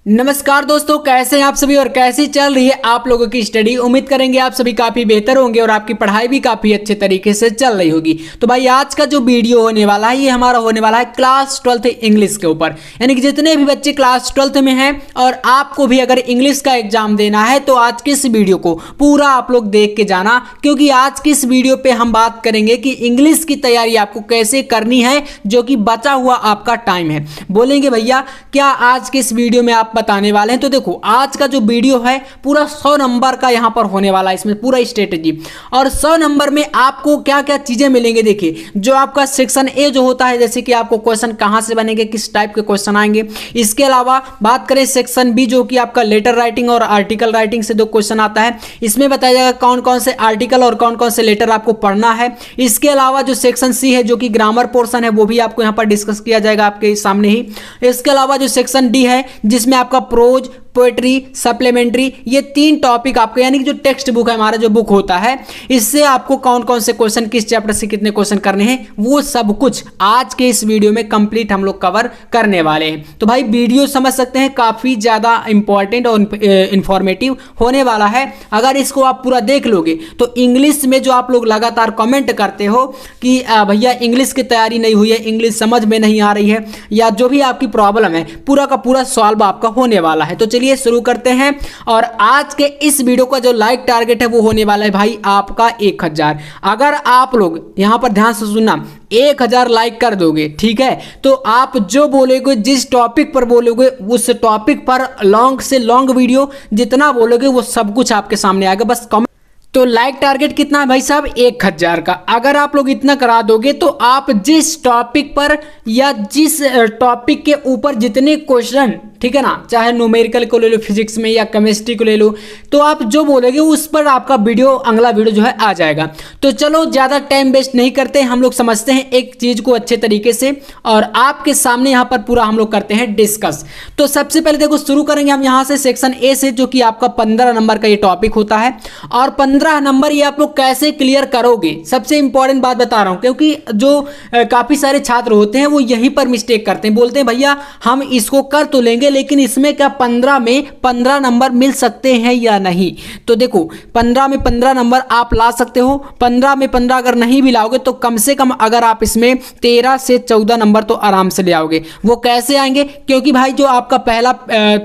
नमस्कार दोस्तों, कैसे हैं आप सभी और कैसी चल रही है आप लोगों की स्टडी। उम्मीद करेंगे आप सभी काफ़ी बेहतर होंगे और आपकी पढ़ाई भी काफ़ी अच्छे तरीके से चल रही होगी। तो भाई आज का जो वीडियो होने वाला है ये हमारा होने वाला है क्लास 12th इंग्लिश के ऊपर। यानी कि जितने भी बच्चे क्लास 12th में हैं और आपको भी अगर इंग्लिश का एग्जाम देना है तो आज की इस वीडियो को पूरा आप लोग देख के जाना, क्योंकि आज की इस वीडियो पर हम बात करेंगे कि इंग्लिश की तैयारी आपको कैसे करनी है, जो कि बचा हुआ आपका टाइम है। बोलेंगे भैया क्या आज के इस वीडियो में आप बताने वाले हैं, तो देखो आज का जो वीडियो है पूरा 100 नंबर का यहां पर होने वाला है। इसमें पूरा स्ट्रेटेजी और 100 नंबर में आपको क्या क्या चीजें मिलेंगे। देखिए जो आपका सेक्शन ए जो होता है, जैसे कि आपको क्वेश्चन कहां से बनेंगे, किस टाइप के क्वेश्चन आएंगे। इसके अलावा बात करें सेक्शन बी जो कि आपका लेटर राइटिंग और आर्टिकल राइटिंग से दो क्वेश्चन आता है, इसमें बताया जाएगा कौन कौन से आर्टिकल और कौन कौन से लेटर आपको पढ़ना है। इसके अलावा जो सेक्शन सी है जो कि ग्रामर पोर्शन है वो भी आपको यहां पर डिस्कस किया जाएगा आपके सामने ही। इसके अलावा जो सेक्शन डी है जिसमें आपका प्रोज, पोएट्री, सप्लीमेंट्री, ये तीन टॉपिक आपको, यानी कि जो टेक्स्ट बुक है हमारा जो बुक होता है, इससे आपको कौन कौन से क्वेश्चन किस चैप्टर से कितने क्वेश्चन करने हैं वो सब कुछ आज के इस वीडियो में कंप्लीट हम लोग कवर करने वाले हैं। तो भाई वीडियो समझ सकते हैं काफी ज्यादा इंपॉर्टेंट और इंफॉर्मेटिव होने वाला है। अगर इसको आप पूरा देख लोगे तो इंग्लिश में जो आप लोग लगातार कमेंट करते हो कि भैया इंग्लिश की तैयारी नहीं हुई है, इंग्लिश समझ में नहीं आ रही है, या जो भी आपकी प्रॉब्लम है पूरा का पूरा सॉल्व आपका होने वाला है। तो चलिए शुरू करते हैं। और आज के इस वीडियो का जो लाइक टारगेट है वो होने वाला है भाई आपका 1000। अगर आप लोग यहां पर ध्यान से सुनना, 1000 लाइक कर दोगे, ठीक है, तो आप जो बोलोगे, जिस टॉपिक पर बोलोगे उस टॉपिक पर लॉन्ग से लॉन्ग वीडियो जितना बोलोगे वो सब कुछ आपके सामने आएगा। बस कमेंट। तो लाइक टारगेट कितना है भाई साहब, 1000 का। अगर आप लोग इतना करा दोगे तो आप जिस टॉपिक पर या जिस टॉपिक के ऊपर जितने क्वेश्चन, ठीक है ना, चाहे न्यूमेरिकल को ले लो, फिजिक्स में या केमिस्ट्री को ले लो, तो आप जो बोलोगे उस पर आपका वीडियो, अगला वीडियो जो है आ जाएगा। तो चलो ज़्यादा टाइम वेस्ट नहीं करते, हम लोग समझते हैं एक चीज़ को अच्छे तरीके से और आपके सामने यहाँ पर पूरा हम लोग करते हैं डिस्कस। तो सबसे पहले देखो शुरू करेंगे हम यहाँ से सेक्शन ए से, जो कि आपका 15 नंबर का ये टॉपिक होता है। और 15 नंबर ये आप लोग कैसे क्लियर करोगे, सबसे इंपॉर्टेंट बात बता रहा हूँ, क्योंकि जो काफ़ी सारे छात्र होते हैं वो यहीं पर मिस्टेक करते हैं। बोलते हैं भैया हम इसको कर तो लेंगे लेकिन इसमें क्या 15 में 15 नंबर मिल सकते हैं या नहीं। तो देखो 15 में 15 नंबर आप ला सकते हो। 15 में 15 अगर नहीं भी लाओगे तो कम से कम अगर आप इसमें 13 से 14 नंबर तो आराम से ले आओगे। वो कैसे आएंगे, क्योंकि भाई जो आपका पहला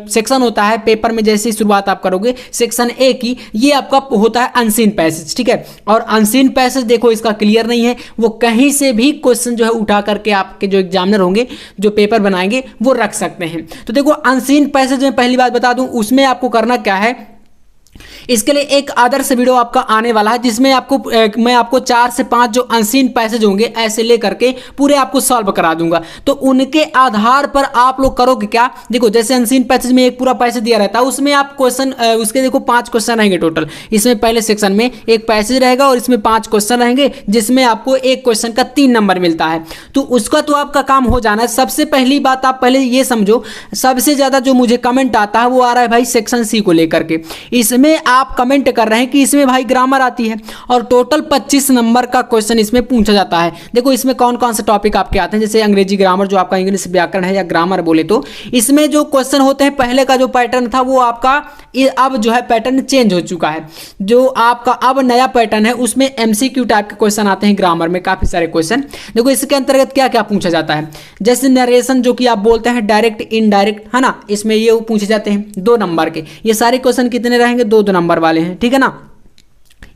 सेक्शन होता है पेपर में, जैसे ही शुरुआत आप करोगे सेक्शन ए की, ये आपका होता है अनसीन पैसेज, ठीक है। और अनसीन पैसेज देखो इसका क्लियर नहीं है, वो कहीं से भी क्वेश्चन जो है उठा करके आपके जो एग्जामिनर होंगे जो पेपर बनाएंगे वो रख सकते हैं। तो देखो अनसीन पैसेज में पहली बात बता दूं, उसमें आपको करना क्या है, इसके लिए एक आदर्श वीडियो आपका आने वाला है जिसमें मैं आपको 4 से 5 जो अनसीन पैसेज होंगे ऐसे लेकर के पूरे आपको सॉल्व करा दूंगा। तो उनके आधार पर आप लोग करोगे क्या, देखो जैसे अनसीन पैसेज में एक पूरा पैसेज दिया रहता है, उसमें आप क्वेश्चन उसके देखो 5 क्वेश्चन रहेंगे टोटल। इसमें पहले सेक्शन में एक पैसेज रहेगा और इसमें 5 क्वेश्चन रहेंगे, जिसमें आपको एक क्वेश्चन का 3 नंबर मिलता है। तो उसका तो आपका काम हो जाना है। सबसे पहली बात आप पहले ये समझो, सबसे ज्यादा जो मुझे कमेंट आता है वो आ रहा है भाई सेक्शन सी को लेकर के। इसमें आप कमेंट कर रहे हैं कि इसमें भाई ग्रामर आती है और टोटल 25 नंबर का क्वेश्चन इसमें पूछा जाता है। देखो इसमें कौन कौन से टॉपिक आपके आते हैं, जैसे अंग्रेजी ग्रामर जो आपका इंग्लिश व्याकरण है या ग्रामर बोले तो, इसमें जो क्वेश्चन होते हैं पहले का जो पैटर्न था वो आपका अब जो है पैटर्न चेंज हो चुका है। जो आपका अब नया पैटर्न है उसमें एमसीक्यू टाइप के क्वेश्चन आते हैं ग्रामर में, काफी सारे क्वेश्चन। देखो इसके अंतर्गत क्या क्या पूछा जाता है, जैसे नरेशन जो कि आप बोलते हैं डायरेक्ट इनडायरेक्ट, है ना, इसमें ये पूछे जाते हैं 2 नंबर के। ये सारे क्वेश्चन कितने रहेंगे, 2-2 नंबर वाले हैं, ठीक है ना,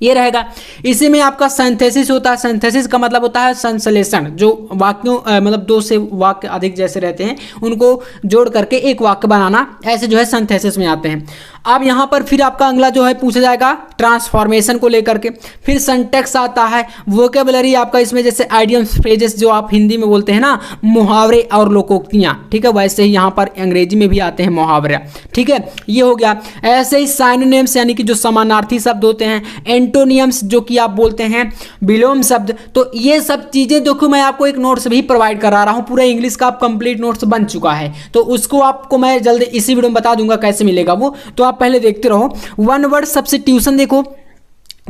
ये रहेगा। इसी में आपका सिंथेसिस होता है। सिंथेसिस का मतलब होता है संश्लेषण, जो वाक्यों मतलब 2 से वाक्य अधिक जैसे रहते हैं उनको जोड़ करके एक वाक्य बनाना, ऐसे जो है सिंथेसिस में आते हैं। अब यहाँ पर फिर आपका अगला जो है पूछा जाएगा ट्रांसफॉर्मेशन को लेकर के। फिर सिंटैक्स आता है, वोकेबलरी आपका इसमें जैसे आइडियम्स, फ्रेजेस जो आप हिंदी में बोलते हैं ना, मुहावरे और लोकोक्तियाँ, ठीक है, वैसे ही यहाँ पर अंग्रेजी में भी आते हैं मुहावरे, ठीक है, ये हो गया। ऐसे ही साइनोनिम्स यानी कि जो समानार्थी शब्द होते हैं, एंटोनियम्स जो कि आप बोलते हैं विलोम शब्द। तो ये सब चीज़ें देखो मैं आपको एक नोट्स भी प्रोवाइड करा रहा हूँ, पूरा इंग्लिश का आप कंप्लीट नोट्स बन चुका है, तो उसको आपको मैं जल्दी इसी वीडियो में बता दूंगा कैसे मिलेगा वो, तो आप पहले देखते रहो। 1 वर्ड सब्स्टिट्यूशन देखो,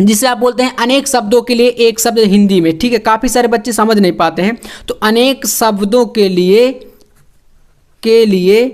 जिसे आप बोलते हैं अनेक शब्दों के लिए एक शब्द हिंदी में, ठीक है, काफ़ी सारे बच्चे समझ नहीं पाते हैं, तो अनेक शब्दों के लिए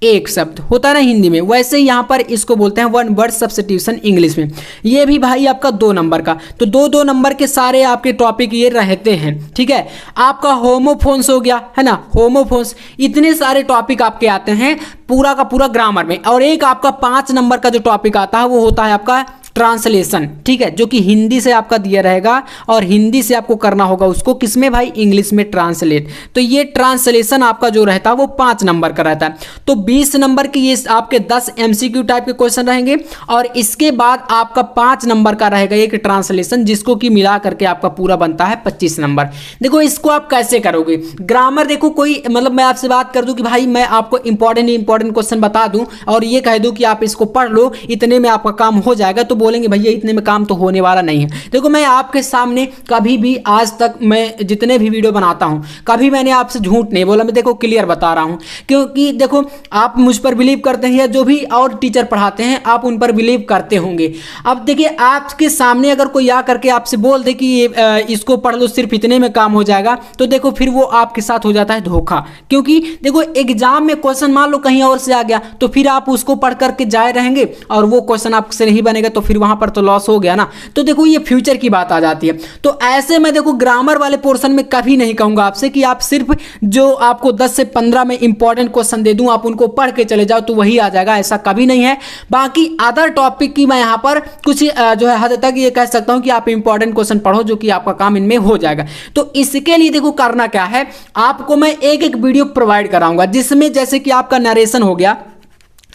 एक शब्द होता है ना हिंदी में, वैसे ही यहाँ पर इसको बोलते हैं वन वर्ड सब्स्टिट्यूशन इंग्लिश में। ये भी भाई आपका 2 नंबर का, तो 2-2 नंबर के सारे आपके टॉपिक ये रहते हैं, ठीक है। आपका होमोफोन्स हो गया है ना, होमोफोन्स, इतने सारे टॉपिक आपके आते हैं पूरा का पूरा ग्रामर में। और एक आपका 5 नंबर का जो टॉपिक आता है वो होता है आपका ट्रांसलेशन, ठीक है, जो कि हिंदी से आपका दिया रहेगा और हिंदी से आपको करना होगा उसको किसमें भाई, इंग्लिश में ट्रांसलेट। तो ये ट्रांसलेशन आपका जो रहता है वो 5 नंबर का रहता है। तो 20 नंबर की ये आपके 10 MCQ टाइप के क्वेश्चन रहेंगे और इसके बाद आपका 5 नंबर का रहेगा एक ट्रांसलेशन, जिसको कि मिला करके आपका पूरा बनता है 25 नंबर। देखो इसको आप कैसे करोगे, ग्रामर देखो कोई मतलब मैं आपसे बात कर दूं कि भाई मैं आपको इंपॉर्टेंट क्वेश्चन बता दूं और ये कह दूं कि आप इसको पढ़ लो, इतने में आपका काम हो जाएगा, तो बोलेंगे भैया इतने में काम तो होने वाला नहीं है। देखो मैं आपके सामने कभी भी आज तक मैं जितने भी वीडियो बनाता हूं कभी मैंने आपसे झूठ नहीं बोला, मैं देखो क्लियर बता रहा हूं, क्योंकि देखो आप मुझ पर बिलीव करते हैं या जो भी और टीचर पढ़ाते हैं आप उन पर बिलीव करते होंगे। अब देखिए आपके सामने अगर कोई आ करके आपसे बोल दे कि इसको पढ़ लो सिर्फ इतने में काम हो जाएगा, तो देखो फिर वो आपके साथ हो जाता है धोखा। क्योंकि देखो एग्जाम में क्वेश्चन मान लो कहीं और से आ गया तो फिर आप उसको पढ़ करके जाए रहेंगे और वो क्वेश्चन आपसे नहीं बनेगा, तो फिर वहां पर तो लॉस हो गया ना। तो देखो ये फ्यूचर की बात आ जाती है। तो ऐसे मैं देखो ग्रामर वाले पोर्शन में कभी नहीं कहूंगा आपसे कि आप सिर्फ जो आपको 10 से 15 में इंपॉर्टेंट क्वेश्चन दे दूं आप उनको पढ़ के चले जाओ तो वही आ जाएगा, ऐसा कभी नहीं है। बाकी अदर टॉपिक की मैं यहां पर कुछ जो है हद तक ये कह सकता हूं कि आप इंपॉर्टेंट क्वेश्चन पढ़ो जो कि आपका काम इनमें हो जाएगा। तो इसके लिए देखो करना क्या है, आपको मैं एक एक वीडियो प्रोवाइड कराऊंगा जिसमें जैसे कि आपका नरेशन हो गया।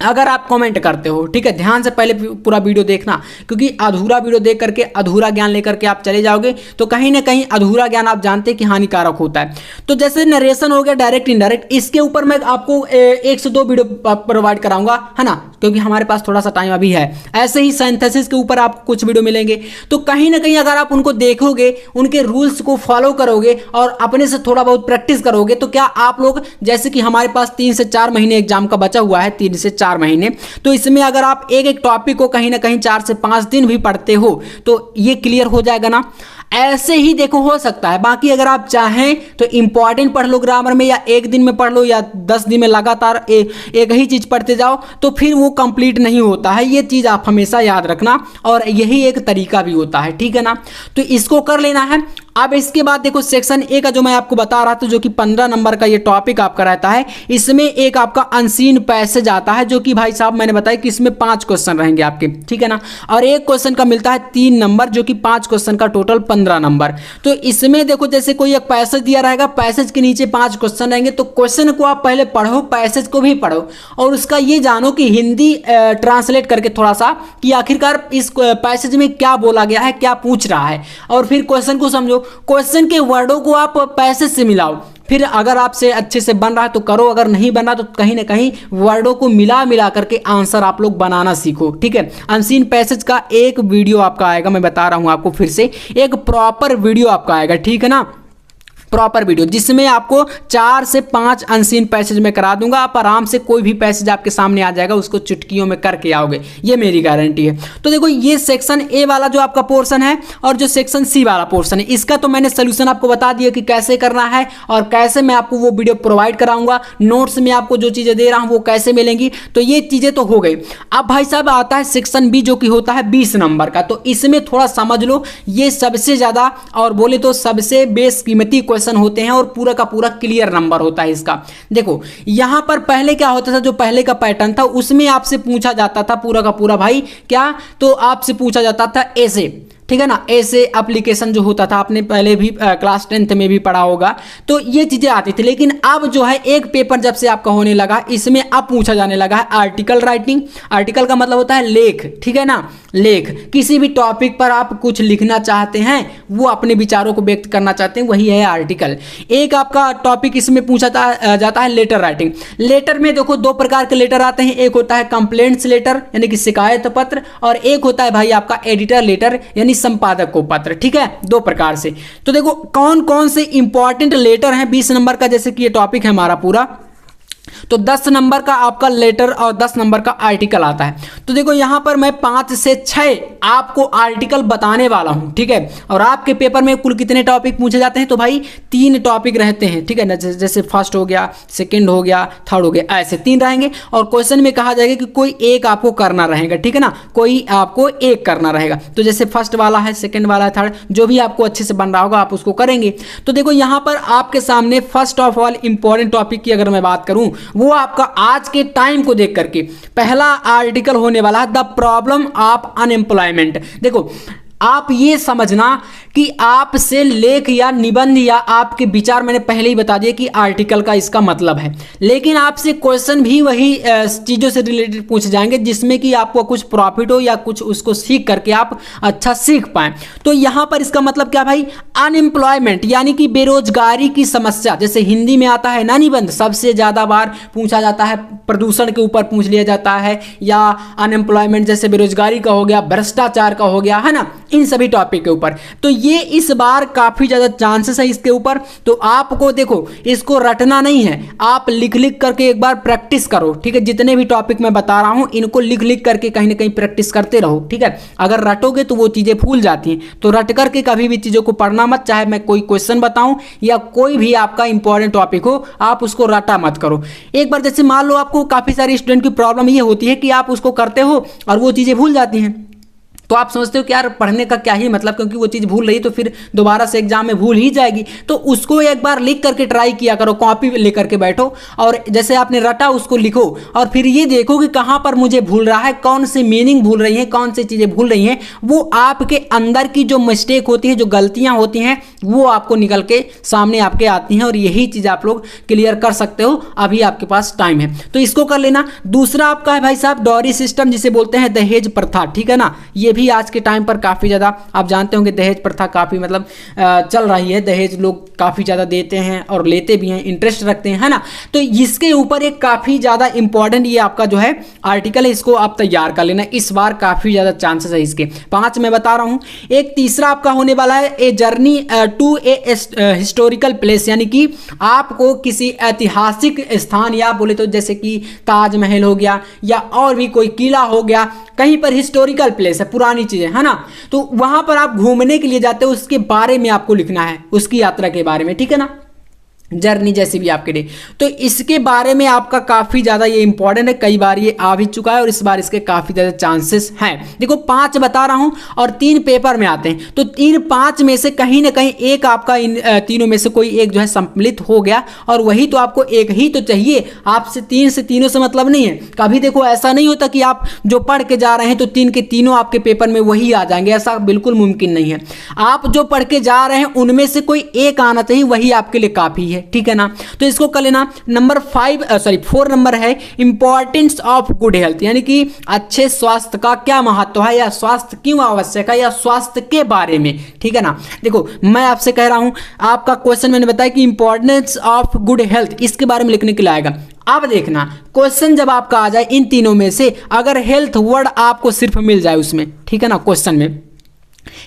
अगर आप कमेंट करते हो, ठीक है, ध्यान से पहले पूरा वीडियो देखना, क्योंकि अधूरा वीडियो देख करके अधूरा ज्ञान लेकर के आप चले जाओगे तो कहीं ना कहीं अधूरा ज्ञान आप जानते हैं कि हानिकारक होता है। तो जैसे नरेशन हो गया डायरेक्ट इनडायरेक्ट, इसके ऊपर मैं आपको 1 से 2 वीडियो प्रोवाइड कराऊंगा, है ना, क्योंकि हमारे पास थोड़ा सा टाइम अभी है। ऐसे ही सिंथेसिस के ऊपर आप कुछ वीडियो मिलेंगे, तो कहीं ना कहीं अगर आप उनको देखोगे, उनके रूल्स को फॉलो करोगे और अपने से थोड़ा बहुत प्रैक्टिस करोगे, तो क्या आप लोग जैसे कि हमारे पास 3 से 4 महीने एग्जाम का बचा हुआ है, 3 से 4 महीने, तो इसमें अगर आप एक एक टॉपिक को कहीं ना कहीं 4 से 5 दिन भी पढ़ते हो तो ये क्लियर हो जाएगा ना। ऐसे ही देखो हो सकता है। बाकी अगर आप चाहें तो इंपॉर्टेंट पढ़ लो ग्रामर में, या एक दिन में पढ़ लो या 10 दिन में लगातार एक ही चीज पढ़ते जाओ, तो फिर वो कंप्लीट नहीं होता है। ये चीज आप हमेशा याद रखना और यही एक तरीका भी होता है, ठीक है ना। तो इसको कर लेना है। अब इसके बाद देखो सेक्शन ए का जो मैं आपको बता रहा था, जो कि 15 नंबर का ये टॉपिक आपका रहता है, इसमें एक आपका अनसीन पैसेज आता है, जो कि भाई साहब मैंने बताया कि इसमें 5 क्वेश्चन रहेंगे आपके, ठीक है ना। और एक क्वेश्चन का मिलता है 3 नंबर, जो कि 5 क्वेश्चन का टोटल 15 नंबर। तो इसमें देखो जैसे कोई एक पैसेज दिया रहेगा, पैसेज के नीचे 5 क्वेश्चन रहेंगे, तो क्वेश्चन को आप पहले पढ़ो, पैसेज को भी पढ़ो और उसका ये जानो कि हिंदी ट्रांसलेट करके थोड़ा सा कि आखिरकार इस पैसेज में क्या बोला गया है, क्या पूछ रहा है, और फिर क्वेश्चन को समझो। क्वेश्चन के वर्डों को आप पैसेज से मिलाओ, फिर अगर आपसे अच्छे से बन रहा है तो करो, अगर नहीं बन रहा तो कहीं ना कहीं वर्डों को मिला करके आंसर आप लोग बनाना सीखो, ठीक है। अनसीन पैसेज का एक वीडियो आपका आएगा, मैं बता रहा हूं आपको फिर से, एक प्रॉपर वीडियो आपका आएगा, ठीक है ना, प्रॉपर वीडियो, जिसमें आपको 4 से 5 अनसीन पैसेज में करा दूंगा। आप आराम से कोई भी पैसेज आपके सामने आ जाएगा, उसको चुटकियों में करके आओगे, ये मेरी गारंटी है। तो देखो ये सेक्शन ए वाला जो आपका पोर्शन है और जो सेक्शन सी वाला पोर्शन है, इसका तो मैंने सोल्यूशन आपको बता दिया कि कैसे करना है और कैसे मैं आपको वो वीडियो प्रोवाइड कराऊंगा। नोट्स में आपको जो चीजें दे रहा हूं वो कैसे मिलेंगी, तो ये चीजें तो हो गई। अब भाई साहब आता है सेक्शन बी, जो कि होता है 20 नंबर का। तो इसमें थोड़ा समझ लो, ये सबसे ज्यादा और बोले तो सबसे बेशकीमती क्वेश्चन होते हैं और पूरा का पूरा क्लियर नंबर होता है इसका। देखो यहां पर पहले क्या होता था, जो पहले का पैटर्न था उसमें आपसे पूछा जाता था पूरा का पूरा भाई क्या, तो आपसे पूछा जाता था ऐसे, ठीक है ना, ऐसे एप्लीकेशन जो होता था, आपने पहले भी क्लास 10th में भी पढ़ा होगा, तो ये चीजें आती थी। लेकिन अब जो है एक पेपर जब से आपका होने लगा, इसमें अब पूछा जाने लगा है आर्टिकल राइटिंग। आर्टिकल का मतलब होता है लेख, ठीक है ना, लेख। किसी भी टॉपिक पर आप कुछ लिखना चाहते हैं, वो अपने विचारों को व्यक्त करना चाहते हैं, वही है आर्टिकल। एक आपका टॉपिक इसमें पूछा जाता है लेटर राइटिंग। लेटर में देखो 2 प्रकार के लेटर आते हैं, एक होता है कंप्लेंट्स लेटर यानी कि शिकायत पत्र, और एक होता है भाई आपका एडिटर लेटर यानी संपादक को पत्र, ठीक है, 2 प्रकार से। तो देखो कौन कौन से इंपॉर्टेंट लेटर हैं 20 नंबर का, जैसे कि ये टॉपिक है हमारा पूरा, तो 10 नंबर का आपका लेटर और 10 नंबर का आर्टिकल आता है। तो देखो यहाँ पर मैं 5 से 6 आपको आर्टिकल बताने वाला हूँ, ठीक है। और आपके पेपर में कुल कितने टॉपिक पूछे जाते हैं, तो भाई 3 टॉपिक रहते हैं, ठीक है ना। जैसे फर्स्ट हो गया, सेकंड हो गया, थर्ड हो गया, ऐसे 3 रहेंगे। और क्वेश्चन में कहा जाएगा कि कोई एक आपको करना रहेगा, ठीक है ना, कोई आपको एक करना रहेगा। तो जैसे फर्स्ट वाला है, सेकंड वाला है, थर्ड, जो भी आपको अच्छे से बन रहा होगा आप उसको करेंगे। तो देखो यहाँ पर आपके सामने first of all important topic की अगर मैं बात करूं, वो आपका आज के टाइम को देख करके पहला आर्टिकल होने वाला है, द प्रॉब्लम ऑफ अनएम्प्लॉयमेंट। देखो आप ये समझना कि आपसे लेख या निबंध या आपके विचार मैंने पहले ही बता दिया कि आर्टिकल का इसका मतलब है, लेकिन आपसे क्वेश्चन भी वही चीज़ों से रिलेटेड पूछे जाएंगे जिसमें कि आपको कुछ प्रॉफिट हो या कुछ उसको सीख करके आप अच्छा सीख पाएं। तो यहाँ पर इसका मतलब क्या भाई, अनएम्प्लॉयमेंट यानी कि बेरोजगारी की समस्या। जैसे हिंदी में आता है ना निबंध, सबसे ज़्यादा बार पूछा जाता है प्रदूषण के ऊपर पूछ लिया जाता है, या अनएम्प्लॉयमेंट जैसे बेरोजगारी का हो गया, भ्रष्टाचार का हो गया, है ना, इन सभी टॉपिक के ऊपर। तो ये इस बार काफी ज्यादा चांसेस है इसके ऊपर। तो आपको देखो इसको रटना नहीं है, आप लिख लिख करके एक बार प्रैक्टिस करो, ठीक है। जितने भी टॉपिक मैं बता रहा हूं इनको लिख लिख करके कहीं ना कहीं प्रैक्टिस करते रहो, ठीक है। अगर रटोगे तो वो चीजें भूल जाती हैं, तो रट करके कभी भी चीजों को पढ़ना मत, चाहे मैं कोई क्वेश्चन बताऊं या कोई भी आपका इंपॉर्टेंट टॉपिक हो, आप उसको रटा मत करो। एक बार जैसे मान लो आपको काफी सारी स्टूडेंट की प्रॉब्लम ये होती है कि आप उसको करते हो और वो चीजें भूल जाती हैं, तो आप समझते हो कि यार पढ़ने का क्या ही मतलब, क्योंकि वो चीज़ भूल रही तो फिर दोबारा से एग्जाम में भूल ही जाएगी। तो उसको एक बार लिख करके ट्राई किया करो, कॉपी लेकर के बैठो और जैसे आपने रटा उसको लिखो और फिर ये देखो कि कहाँ पर मुझे भूल रहा है, कौन से मीनिंग भूल रही है, कौन सी चीज़ें भूल रही हैं। वो आपके अंदर की जो मिस्टेक होती है, जो गलतियाँ होती हैं, वो आपको निकल के सामने आपके आती हैं और यही चीज़ आप लोग क्लियर कर सकते हो। अभी आपके पास टाइम है तो इसको कर लेना। दूसरा आपका है भाई साहब डॉरी सिस्टम, जिसे बोलते हैं दहेज प्रथा, ठीक है ना। ये भी आज के टाइम पर काफ़ी ज़्यादा आप जानते होंगे, दहेज प्रथा काफ़ी मतलब चल रही है। दहेज लोग काफ़ी ज़्यादा देते हैं और लेते भी हैं, इंटरेस्ट रखते हैं, है ना। तो इसके ऊपर एक काफ़ी ज़्यादा इंपॉर्टेंट ये आपका जो है आर्टिकल है, इसको आप तैयार कर लेना। इस बार काफ़ी ज़्यादा चांसेस है इसके। 5 मैं बता रहा हूँ। एक तीसरा आपका होने वाला है a journey to a historical place, यानी कि आपको किसी ऐतिहासिक स्थान या बोले तो जैसे कि ताजमहल हो गया या और भी कोई किला हो गया, कहीं पर हिस्टोरिकल प्लेस है, पुरानी चीजें, है ना, तो वहां पर आप घूमने के लिए जाते हो, उसके बारे में आपको लिखना है, उसकी यात्रा के बारे में, ठीक है ना, जर्नी जैसी भी आपके लिए। तो इसके बारे में आपका काफ़ी ज़्यादा ये इंपॉर्टेंट है, कई बार ये आ भी चुका है और इस बार इसके काफ़ी ज़्यादा चांसेस हैं। देखो 5 बता रहा हूँ और 3 पेपर में आते हैं, तो 3-5 में से कहीं ना कहीं एक आपका इन तीनों में से कोई एक जो है सम्मिलित हो गया और वही तो आपको एक ही तो चाहिए। आपसे 3 से तीनों से मतलब नहीं है। कभी देखो ऐसा नहीं होता कि आप जो पढ़ के जा रहे हैं तो 3 के तीनों आपके पेपर में वही आ जाएंगे, ऐसा बिल्कुल मुमकिन नहीं है। आप जो पढ़ के जा रहे हैं उनमें से कोई एक आना चाहिए, वही आपके लिए काफ़ी है, ठीक है ना। तो इसको कर लेना। नंबर 4 नंबर है इंपॉर्टेंस ऑफ गुड हेल्थ, यानी कि अच्छे स्वास्थ्य का क्या महत्व है या स्वास्थ्य क्यों आवश्यक है या स्वास्थ्य के बारे में, ठीक है ना। देखो मैं आपसे कह रहा हूं, आपका क्वेश्चन मैंने बताया कि इंपॉर्टेंस ऑफ गुड हेल्थ, इसके बारे में लिखने के लिए आएगा। अब देखना क्वेश्चन जब आपका आ जाए इन तीनों में से अगर हेल्थ वर्ड आपको सिर्फ मिल जाए उसमें, ठीक है ना, क्वेश्चन में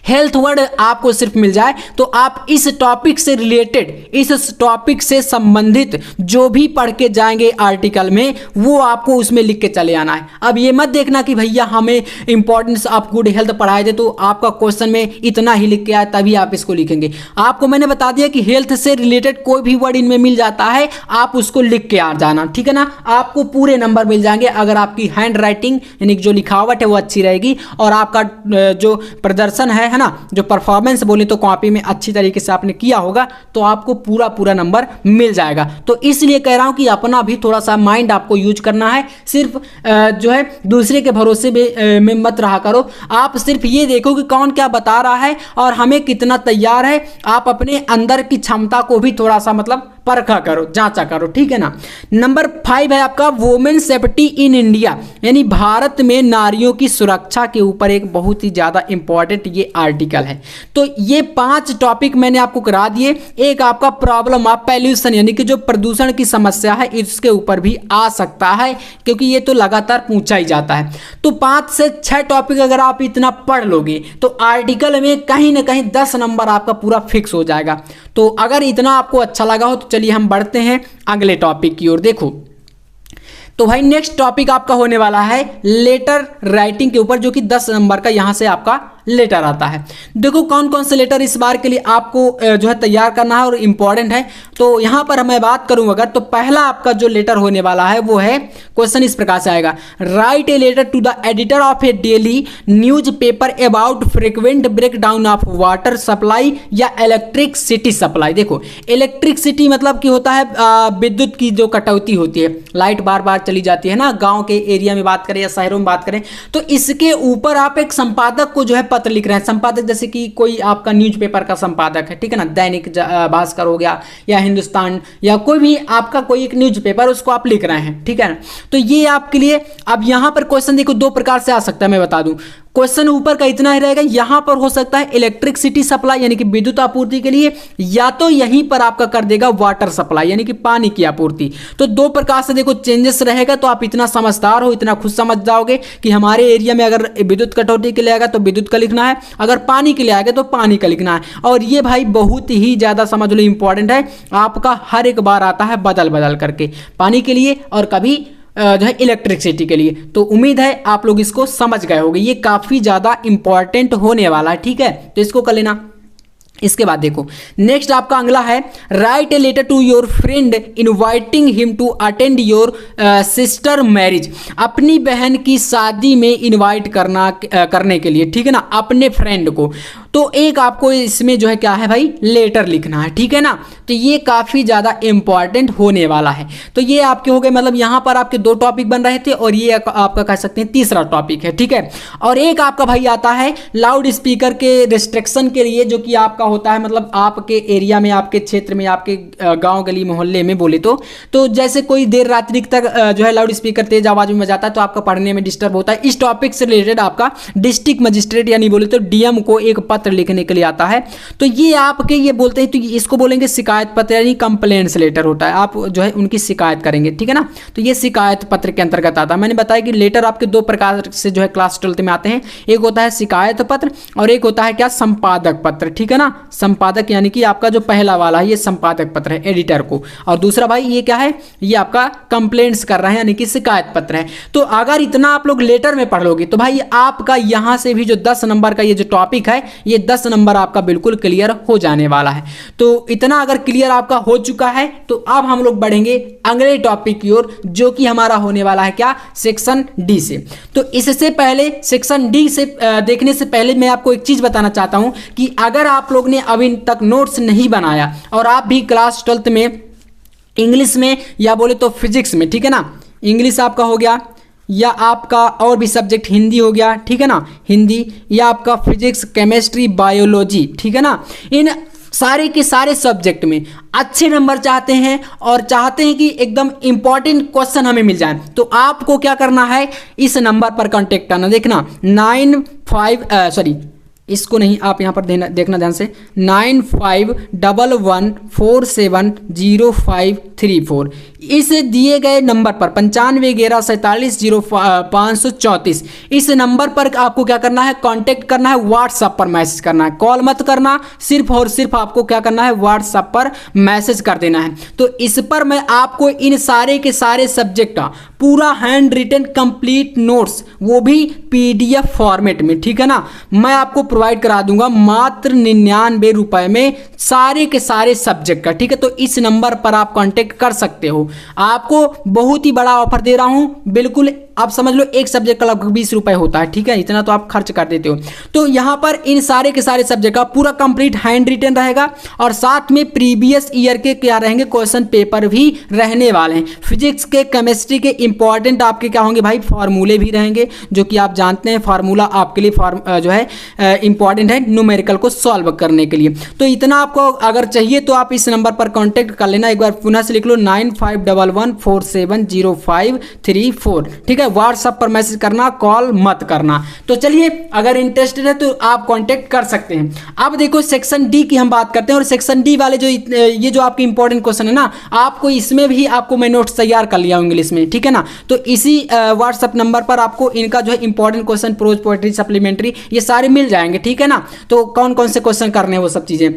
हेल्थ वर्ड आपको सिर्फ मिल जाए तो आप इस टॉपिक से रिलेटेड, इस टॉपिक से संबंधित जो भी पढ़ के जाएंगे आर्टिकल में वो आपको उसमें लिख के चले आना है। अब ये मत देखना कि भैया हमें इंपॉर्टेंस ऑफ गुड हेल्थ पढ़ाए थे तो आपका क्वेश्चन में इतना ही लिख के आए तभी आप इसको लिखेंगे। आपको मैंने बता दिया कि हेल्थ से रिलेटेड कोई भी वर्ड इनमें मिल जाता है आप उसको लिख के आ जाना, ठीक है ना। आपको पूरे नंबर मिल जाएंगे अगर आपकी हैंड राइटिंग यानी जो लिखावट है वो अच्छी रहेगी और आपका जो प्रदर्शन है ना, जो परफॉर्मेंस बोले तो कॉपी में अच्छी तरीके से आपने किया होगा तो आपको पूरा नंबर मिल जाएगा। तो इसलिए कह रहा हूं कि अपना भी थोड़ा सा माइंड आपको यूज करना है, सिर्फ जो है दूसरे के भरोसे में मत रहा करो। आप सिर्फ ये देखो कि कौन क्या बता रहा है और हमें कितना तैयार है। आप अपने अंदर की क्षमता को भी थोड़ा सा मतलब परखा करो, जांचा करो, ठीक है ना। नंबर 5 है आपका वुमेन सेफ्टी इन इंडिया, यानी भारत में नारियों की सुरक्षा के ऊपर एक बहुत ही ज्यादा इंपॉर्टेंट ये आर्टिकल है। तो ये 5 टॉपिक मैंने आपको करा दिए। एक आपका प्रॉब्लम ऑफ पॉल्यूशन यानी कि जो प्रदूषण की समस्या है इसके ऊपर भी आ सकता है क्योंकि ये तो लगातार पूछा ही जाता है। तो 5 से 6 टॉपिक अगर आप इतना पढ़ लोगे तो आर्टिकल में कहीं ना कहीं 10 नंबर आपका पूरा फिक्स हो जाएगा। तो अगर इतना आपको अच्छा लगा हो तो चलिए हम बढ़ते हैं अगले टॉपिक की ओर। देखो तो भाई नेक्स्ट टॉपिक आपका होने वाला है लेटर राइटिंग के ऊपर, जो कि 10 नंबर का यहां से आपका लेटर आता है। देखो कौन कौन से लेटर इस बार के लिए आपको जो है तैयार करना है और इंपॉर्टेंट है। तो यहां पर मैं बात करूं अगर, तो पहला आपका जो लेटर होने वाला है वो है, क्वेश्चन इस प्रकार से आएगा, write a letter to the editor of a daily newspaper about frequent breakdown of water supply या इलेक्ट्रिसिटी सप्लाई। देखो इलेक्ट्रिसिटी मतलब कि होता है विद्युत की जो कटौती होती है, लाइट बार बार चली जाती है ना, गांव के एरिया में बात करें या शहरों में बात करें, तो इसके ऊपर आप एक संपादक को जो है पत्र लिख रहे हैं। संपादक जैसे कि कोई आपका न्यूज़पेपर का संपादक है, ठीक है ना, दैनिक भास्कर हो गया या हिंदुस्तान या कोई भी आपका कोई एक न्यूज़पेपर, उसको आप लिख रहे हैं, ठीक है ना। तो ये आपके लिए, अब यहां पर क्वेश्चन देखो दो प्रकार से आ सकता है, मैं बता दूं। क्वेश्चन ऊपर का इतना ही रहेगा, यहां पर हो सकता है इलेक्ट्रिसिटी सप्लाई यानी कि विद्युत आपूर्ति के लिए, या तो यहीं पर आपका कर देगा वाटर सप्लाई यानी कि पानी की आपूर्ति। तो दो प्रकार से देखो चेंजेस रहेगा। तो आप इतना समझदार हो, इतना खुद समझ जाओगे कि हमारे एरिया में अगर विद्युत कटौती के लिए आएगा तो विद्युत का लिखना है, अगर पानी के लिए आएगा तो पानी का लिखना है। और ये भाई बहुत ही ज्यादा समझ लो इंपॉर्टेंट है, आपका हर एक बार आता है बदल बदल करके, पानी के लिए और कभी जो है इलेक्ट्रिसिटी के लिए। तो उम्मीद है आप लोग इसको समझ गए होंगे, ये काफी ज्यादा इंपॉर्टेंट होने वाला है, ठीक है। तो इसको कर लेना। इसके बाद देखो नेक्स्ट आपका अगला है, write a letter to your friend inviting him to attend your sister marriage. अपनी बहन की शादी में इनवाइट करने के लिए, ठीक है ना, अपने फ्रेंड को। तो एक आपको इसमें जो है क्या है भाई, लेटर लिखना है, ठीक है ना। तो ये काफी ज्यादा इंपॉर्टेंट होने वाला है। तो ये आपके हो गए, मतलब यहां पर आपके दो टॉपिक बन रहे थे और ये आपका कह सकते हैं तीसरा टॉपिक है, ठीक है। और एक आपका भाई आता है लाउड स्पीकर के रिस्ट्रिक्शन के लिए, जो कि आपका होता है मतलब आपके एरिया में, आपके क्षेत्र में, आपके गांव गली मोहल्ले में बोले तो जैसे कोई देर रात्रि तक जो है लाउड स्पीकर तेज आवाज में बजाता है तो आपका पढ़ने में डिस्टर्ब होता है। इस टॉपिक से रिलेटेड आपका डिस्ट्रिक्ट मजिस्ट्रेट यानी बोले तो डीएम को एक पत्र लिखने के लिए आता है। तो ये आपके ये बोलते हैं, तो इसको बोलेंगे शिकायत पत्र यानी कंप्लेंट्स लेटर होता है। आप जो है उनकी शिकायत करेंगे, ठीक है ना। तो ये शिकायत पत्र के अंतर्गत आता है। मैंने बताया कि लेटर आपके दो प्रकार से जो है क्लास 12th में आते हैं, एक होता है शिकायत पत्र और एक होता है क्या, संपादक पत्र, ठीक है ना। संपादक यानी कि आपका जो पहला वाला है ये संपादक पत्र है एडिटर को, और दूसरा भाई ये क्या है, ये आपका कंप्लेंट्स कर रहे हैं यानी कि शिकायत पत्र है। तो अगर इतना आप लोग लेटर में पढ़ लोगे तो भाई आपका यहां से भी जो 10 नंबर का ये जो टॉपिक है, ये 10 नंबर आपका बिल्कुल क्लियर हो जाने वाला है। तो इतना अगर क्लियर आपका हो चुका है तो अब हम लोग बढ़ेंगे अगले टॉपिक की ओर, जो कि हमारा होने वाला है क्या, सेक्शन डी से। तो इससे पहले सेक्शन डी से देखने से पहले मैं आपको एक चीज बताना चाहता हूं कि अगर आप लोग ने अभी तक नोट्स नहीं बनाया और आप भी क्लास 12th में इंग्लिश में या बोले तो फिजिक्स में, ठीक है ना, इंग्लिश आपका हो गया या आपका और भी सब्जेक्ट हिंदी हो गया, ठीक है ना, हिंदी या आपका फिजिक्स केमिस्ट्री बायोलॉजी, ठीक है ना, इन सारे के सारे सब्जेक्ट में अच्छे नंबर चाहते हैं और चाहते हैं कि एकदम इंपॉर्टेंट क्वेश्चन हमें मिल जाए, तो आपको क्या करना है, इस नंबर पर कांटेक्ट करना। देखना 95 इसको नहीं, आप यहाँ पर देखना ध्यान से, 9511470534 इस दिए गए नंबर पर 9511470534 इस नंबर पर आपको क्या करना है, कांटेक्ट करना है, व्हाट्सएप पर मैसेज करना है, कॉल मत करना, सिर्फ और सिर्फ आपको क्या करना है, व्हाट्सएप पर मैसेज कर देना है। तो इस पर मैं आपको इन सारे के सारे सब्जेक्ट का पूरा हैंड रिटन कंप्लीट नोट्स, वो भी पीडीएफ फॉर्मेट में, ठीक है ना, मैं आपको प्रोवाइड करा दूंगा मात्र 99 रुपए में सारे के सारे सब्जेक्ट का, ठीक है। तो इस नंबर पर आप कांटेक्ट कर सकते हो। आपको बहुत ही बड़ा ऑफर दे रहा हूं, बिल्कुल आप समझ लो एक सब्जेक्ट का लगभग 20 रुपए होता है, ठीक है, इतना तो आप खर्च कर देते हो। तो यहां पर इन सारे के सारे सब्जेक्ट का पूरा कंप्लीट हैंड रिटन रहेगा और साथ में प्रीवियस ईयर के क्या रहेंगे, क्वेश्चन पेपर भी रहने वाले हैं। फिजिक्स के केमिस्ट्री के इंपॉर्टेंट आपके क्या होंगे भाई, फॉर्मूले भी रहेंगे, जो कि आप जानते हैं फार्मूला आपके लिए जो है इंपॉर्टेंट है न्यूमेरिकल को सॉल्व करने के लिए। तो इतना आपको अगर चाहिए तो आप इस नंबर पर कांटेक्ट कर लेना। एक बार पुनः से लिख लो 9511470534, ठीक है। व्हाट्सएप पर मैसेज करना, कॉल मत करना। तो चलिए अगर इंटरेस्टेड है तो आप कांटेक्ट कर सकते हैं। अब देखो सेक्शन डी की हम बात करते हैं, और सेक्शन डी वाले जो ये जो आपके इंपॉर्टेंट क्वेश्चन है ना, आपको इसमें भी आपको मैं नोट्स तैयार कर लिया हूं इंग्लिश में, ठीक है ना। तो इसी व्हाट्सएप नंबर पर आपको इनका जो है important question, pros poetry supplementary, ये सारे मिल जाएंगे, ठीक है ना। तो कौन कौन से क्वेश्चन करने हैं वो सब चीजें,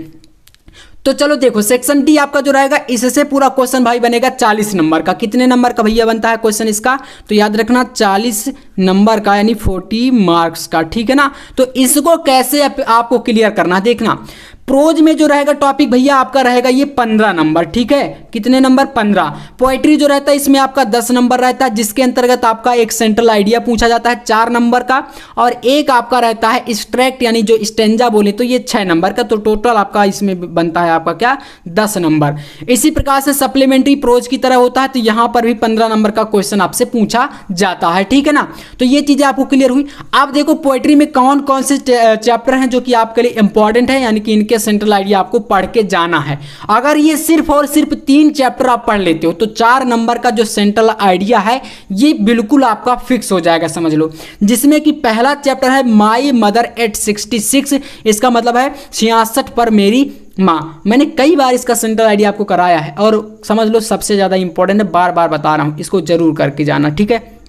तो चलो देखो, सेक्शन डी आपका जो रहेगा इससे पूरा क्वेश्चन भाई बनेगा 40 नंबर का। कितने नंबर का भैया बनता है क्वेश्चन इसका, तो याद रखना 40 नंबर का, यानी 40 मार्क्स का, ठीक है ना। तो इसको कैसे आपको क्लियर करना है, देखना प्रोज में जो रहेगा टॉपिक भैया आपका रहेगा ये 15 नंबर, ठीक है। कितने नंबर, 15। पोएट्री जो रहता है इसमें आपका 10 नंबर रहता है, जिसके अंतर्गत आपका एक सेंट्रल आइडिया पूछा जाता है 4 नंबर का, और एक आपका रहता है एक्सट्रैक्ट यानी जो स्टेंजा बोले तो ये 6 नंबर का। तो टोटल आपका इसमें बनता है आपका क्या, 10 नंबर। इसी प्रकार से सप्लीमेंट्री प्रोज की तरह होता है, तो यहाँ पर भी 15 नंबर का क्वेश्चन आपसे पूछा जाता है, ठीक है ना। तो ये चीजें आपको क्लियर हुई। आप देखो पोएट्री में कौन कौन से चैप्टर हैं जो कि आपके लिए इंपॉर्टेंट है, यानी कि इनके सेंट्रल आइडिया आपको पढ़ के जाना है। अगर ये सिर्फ और सिर्फ 3 चैप्टर आप पढ़ लेते हो तो 4 नंबर का जो सेंट्रल आइडिया है ये बिल्कुल आपका फिक्स हो जाएगा, समझ लो। जिसमें कि पहला चैप्टर है माई मदर एट 66, इसका मतलब है 66 पर मेरी माँ। मैंने कई बार इसका सेंट्रल आइडिया आपको कराया है और समझ लो सबसे ज्यादा इंपॉर्टेंट है, बार बार बता रहा हूं, इसको जरूर करके जाना, ठीक है।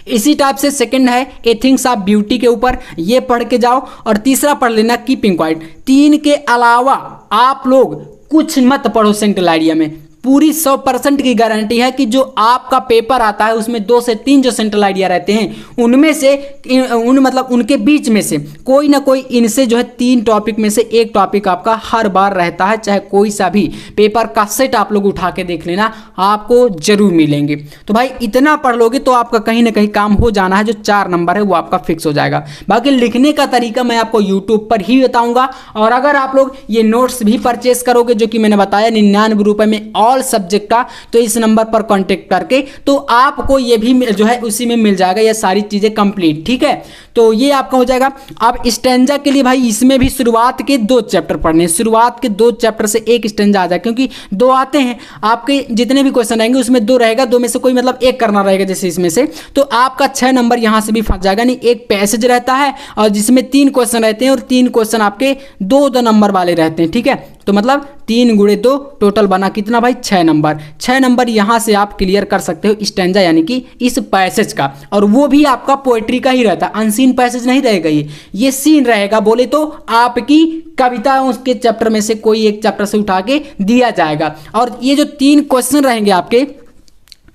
इसी टाइप से सेकंड है ए थिंग्स ऑफ ब्यूटी के ऊपर, ये पढ़ के जाओ। और तीसरा पढ़ लेना कीपिंग क्वाइट। 3 के अलावा आप लोग कुछ मत पढ़ो सेंट्रल आइडिया में। पूरी 100% की गारंटी है कि जो आपका पेपर आता है उसमें 2 से 3 जो सेंट्रल आइडिया रहते हैं उनमें से मतलब उनके बीच में से कोई ना कोई इनसे जो है 3 टॉपिक में से एक टॉपिक आपका हर बार रहता है, चाहे कोई सा भी पेपर का सेट आप लोग उठा के देख लेना, आपको जरूर मिलेंगे। तो भाई इतना पढ़ लोगे तो आपका कहीं ना कहीं काम हो जाना है, जो 4 नंबर है वो आपका फिक्स हो जाएगा। बाकी लिखने का तरीका मैं आपको यूट्यूब पर ही बताऊंगा, और अगर आप लोग ये नोट्स भी परचेस करोगे जो कि मैंने बताया 99 रुपए में ऑल सब्जेक्ट का, तो इस नंबर पर कांटेक्ट करके तो आपको ये भी जो है उसी में मिल जाएगा, ये सारी चीजें कंप्लीट, ठीक है। तो ये आपका हो जाएगा। अब स्टैंजा के लिए भाई इसमें भी शुरुआत के 2 चैप्टर पढ़ने, शुरुआत के 2 चैप्टर से एक स्टैंजा आ जाए, क्योंकि 2 आते हैं आपके, जितने भी क्वेश्चन रहेंगे उसमें 2 रहेगा, 2 में से कोई मतलब एक करना रहेगा जैसे इसमें से, तो आपका 6 नंबर यहां से भी फंस जाएगा। नहीं, एक पैसेज रहता है और जिसमें 3 क्वेश्चन रहते हैं और 3 क्वेश्चन आपके 2-2 नंबर वाले रहते हैं, ठीक है। तो मतलब 3 × 2 टोटल बना कितना भाई, 6 नंबर। 6 नंबर यहां से आप क्लियर कर सकते हो स्टैंजा यानी कि इस पैसेज का, और वो भी आपका पोएट्री का ही रहता है, अनसीन पैसेज नहीं रहेगा, ये सीन रहेगा। बोले तो आपकी कविता उसके चैप्टर में से कोई एक चैप्टर से उठा के दिया जाएगा। और ये जो 3 क्वेश्चन रहेंगे आपके,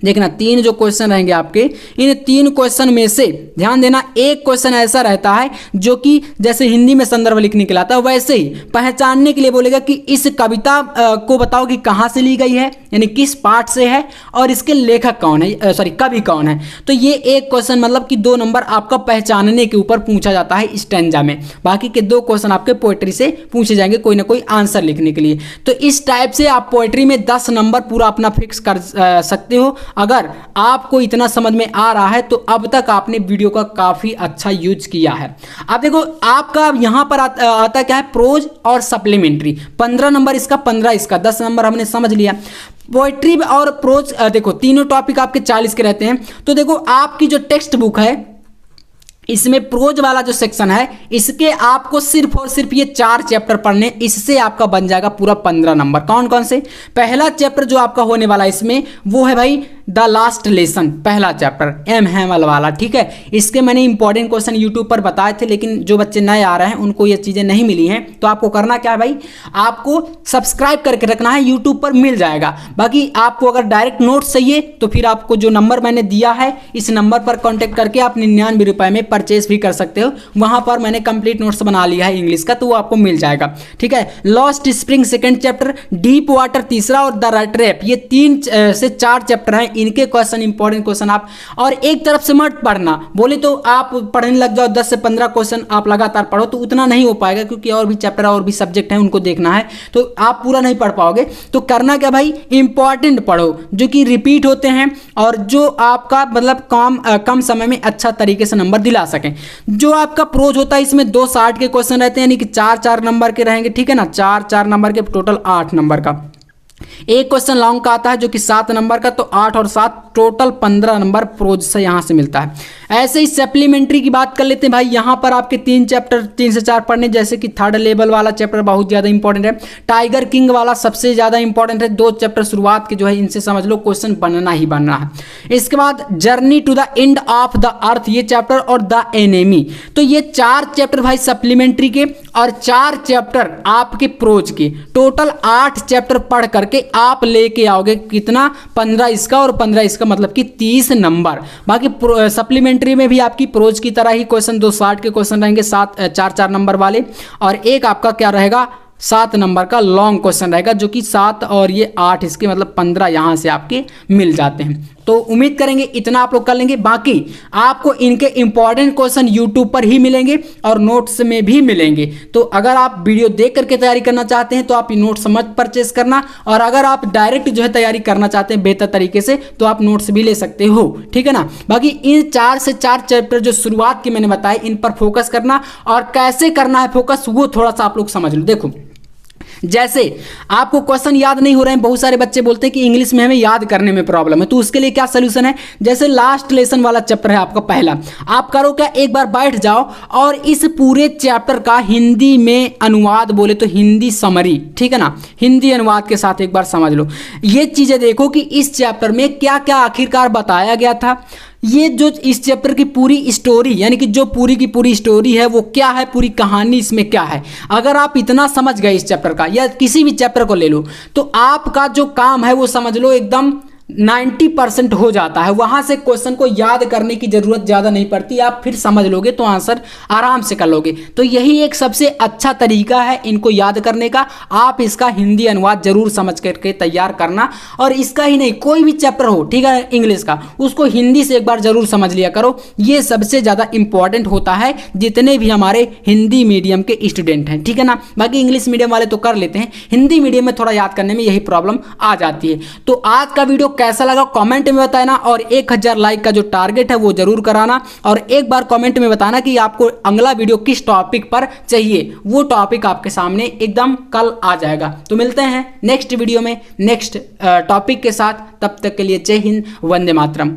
देखना 3 जो क्वेश्चन रहेंगे आपके, इन 3 क्वेश्चन में से ध्यान देना, एक क्वेश्चन ऐसा रहता है जो कि जैसे हिंदी में संदर्भ लिखने के लिए आता है, वैसे ही पहचानने के लिए बोलेगा कि इस कविता को बताओ कि कहाँ से ली गई है, यानी किस पाठ से है, और इसके लेखक कौन है, सॉरी कवि कौन है। तो ये एक क्वेश्चन मतलब कि 2 नंबर आपका पहचानने के ऊपर पूछा जाता है स्टैंजा में। बाकी के 2 क्वेश्चन आपके पोएट्री से पूछे जाएंगे कोई ना कोई आंसर लिखने के लिए। तो इस टाइप से आप पोएट्री में 10 नंबर पूरा अपना फिक्स कर सकते हो। अगर आपको इतना समझ में आ रहा है तो अब तक आपने वीडियो का काफी अच्छा यूज किया है। अब देखो आपका यहां पर आता क्या है, प्रोज और सप्लीमेंट्री। 15 नंबर इसका, 15 इसका, 10 नंबर हमने समझ लिया। पोएट्री और प्रोज देखो तीनों टॉपिक आपके 40 के रहते हैं। तो देखो आपकी जो टेक्स्ट बुक है इसमें प्रोज वाला जो सेक्शन है इसके आपको सिर्फ और सिर्फ ये 4 चैप्टर पढ़ने, इससे आपका बन जाएगा पूरा 15 नंबर। कौन कौन से, पहला चैप्टर जो आपका होने वाला है इसमें वो है भाई द लास्ट लेसन, पहला चैप्टर एम हैमल वाला, ठीक है। इसके मैंने इंपॉर्टेंट क्वेश्चन यूट्यूब पर बताए थे, लेकिन जो बच्चे नए आ रहे हैं उनको ये चीजें नहीं मिली हैं। तो आपको करना क्या है भाई, आपको सब्सक्राइब करके रखना है, यूट्यूब पर मिल जाएगा। बाकी आपको अगर डायरेक्ट नोट्स चाहिए तो फिर आपको जो नंबर मैंने दिया है इस नंबर पर कॉन्टेक्ट करके आप 99 रुपए में परचेज भी कर सकते हो। वहां पर मैंने कंप्लीट नोट्स बना लिया है इंग्लिश का, तो वो आपको मिल जाएगा, ठीक है। Lost spring second chapter, deep water तीसरा, और द ट्रैप, ये 3 से 4 चैप्टर हैं। इनके क्वेश्चन इंपॉर्टेंट क्वेश्चन आप, और एक तरफ से मत पढ़ना, बोले तो आप पढ़ने लग जाओ 10 से 15 क्वेश्चन आप लगातार पढ़ो तो उतना नहीं हो पाएगा, क्योंकि और भी चैप्टर और भी सब्जेक्ट हैं उनको देखना है, तो आप पूरा नहीं पढ़ पाओगे। तो करना क्या भाई, इंपॉर्टेंट पढ़ो जो कि रिपीट होते हैं और जो आपका मतलब कम समय में अच्छा तरीके से नंबर दिला सकें। जो आपका प्रोज होता है इसमें 2 60 के क्वेश्चन रहते हैं, यानी कि 4-4 नंबर के रहेंगे, ठीक है ना। 4-4 नंबर के, टोटल 8 नंबर का। एक क्वेश्चन लॉन्ग का आता है जो कि 7 नंबर का, तो 8 और 7 टोटल 15 नंबर प्रोज से यहाँ से मिलता है। ऐसे ही सप्लीमेंट्री की बात कर लेते हैं भाई। यहाँ पर आपके 3 चैप्टर 3 से 4 पढ़ने, जैसे कि थर्ड लेवल वाला चैप्टर बहुत ज़्यादा इंपॉर्टेंट है, टाइगर किंग वाला सबसे ज़्यादा इंपॉर्टेंट है। 2 चैप्टर शुरुआत के जो है इनसे समझ लो क्वेश्चन बनना ही बनना है। इसके बाद journey to the end of the earth ये चैप्टर और द एनेमी, तो ये 4 चैप्टर भाई सप्लीमेंट्री के और 4 चैप्टर आपके प्रोज के, टोटल 8 चैप्टर पढ़ करके आप लेके आओगे कितना, 15 इसका और 15 इसका, मतलब कि 30 नंबर। बाकी सप्लीमेंट्री में भी आपकी प्रोज की तरह ही क्वेश्चन 2 60 के क्वेश्चन रहेंगे, 4 नंबर वाले, और एक आपका क्या रहेगा 7 नंबर का लॉन्ग क्वेश्चन रहेगा, जो कि 7 और ये 8 इसके मतलब 15 यहाँ से आपके मिल जाते हैं। तो उम्मीद करेंगे इतना आप लोग कर लेंगे। बाकी आपको इनके इंपॉर्टेंट क्वेश्चन यूट्यूब पर ही मिलेंगे और नोट्स में भी मिलेंगे। तो अगर आप वीडियो देख करके तैयारी करना चाहते हैं तो आप नोट्स मत परचेस करना, और अगर आप डायरेक्ट जो है तैयारी करना चाहते हैं बेहतर तरीके से तो आप नोट्स भी ले सकते हो, ठीक है ना। बाकी इन 4 से 4 चैप्टर जो शुरुआत के मैंने बताए इन पर फोकस करना, और कैसे करना है फोकस वो थोड़ा सा आप लोग समझ लो। देखो जैसे आपको क्वेश्चन याद नहीं हो रहे हैं, बहुत सारे बच्चे बोलते हैं कि इंग्लिश में हमें याद करने में प्रॉब्लम है, तो उसके लिए क्या सोल्यूशन है, जैसे लास्ट लेसन वाला चैप्टर है आपका पहला, आप करो क्या, एक बार बैठ जाओ और इस पूरे चैप्टर का हिंदी में अनुवाद बोले तो हिंदी समरी, ठीक है ना, हिंदी अनुवाद के साथ एक बार समझ लो। ये चीजें देखो कि इस चैप्टर में क्या क्या आखिरकार बताया गया था, ये जो इस चैप्टर की पूरी स्टोरी, यानी कि जो पूरी की पूरी स्टोरी है वो क्या है, पूरी कहानी इसमें क्या है। अगर आप इतना समझ गए इस चैप्टर का, या किसी भी चैप्टर को ले लो, तो आपका जो काम है वो समझ लो एकदम 90% हो जाता है। वहां से क्वेश्चन को याद करने की जरूरत ज्यादा नहीं पड़ती, आप फिर समझ लोगे तो आंसर आराम से कर लोगे। तो यही एक सबसे अच्छा तरीका है इनको याद करने का। आप इसका हिंदी अनुवाद जरूर समझ करके तैयार करना, और इसका ही नहीं कोई भी चैप्टर हो, ठीक है, इंग्लिश का, उसको हिंदी से एक बार जरूर समझ लिया करो। ये सबसे ज्यादा इंपॉर्टेंट होता है जितने भी हमारे हिंदी मीडियम के स्टूडेंट हैं, ठीक है ना। बाकी इंग्लिश मीडियम वाले तो कर लेते हैं, हिंदी मीडियम में थोड़ा याद करने में यही प्रॉब्लम आ जाती है। तो आज का वीडियो कैसा लगा कमेंट में बताना, और 1000 लाइक का जो टारगेट है वो जरूर कराना, और एक बार कमेंट में बताना कि आपको अगला वीडियो किस टॉपिक पर चाहिए, वो टॉपिक आपके सामने एकदम कल आ जाएगा। तो मिलते हैं नेक्स्ट वीडियो में नेक्स्ट टॉपिक के साथ, तब तक के लिए जय हिंद, वंदे मातरम।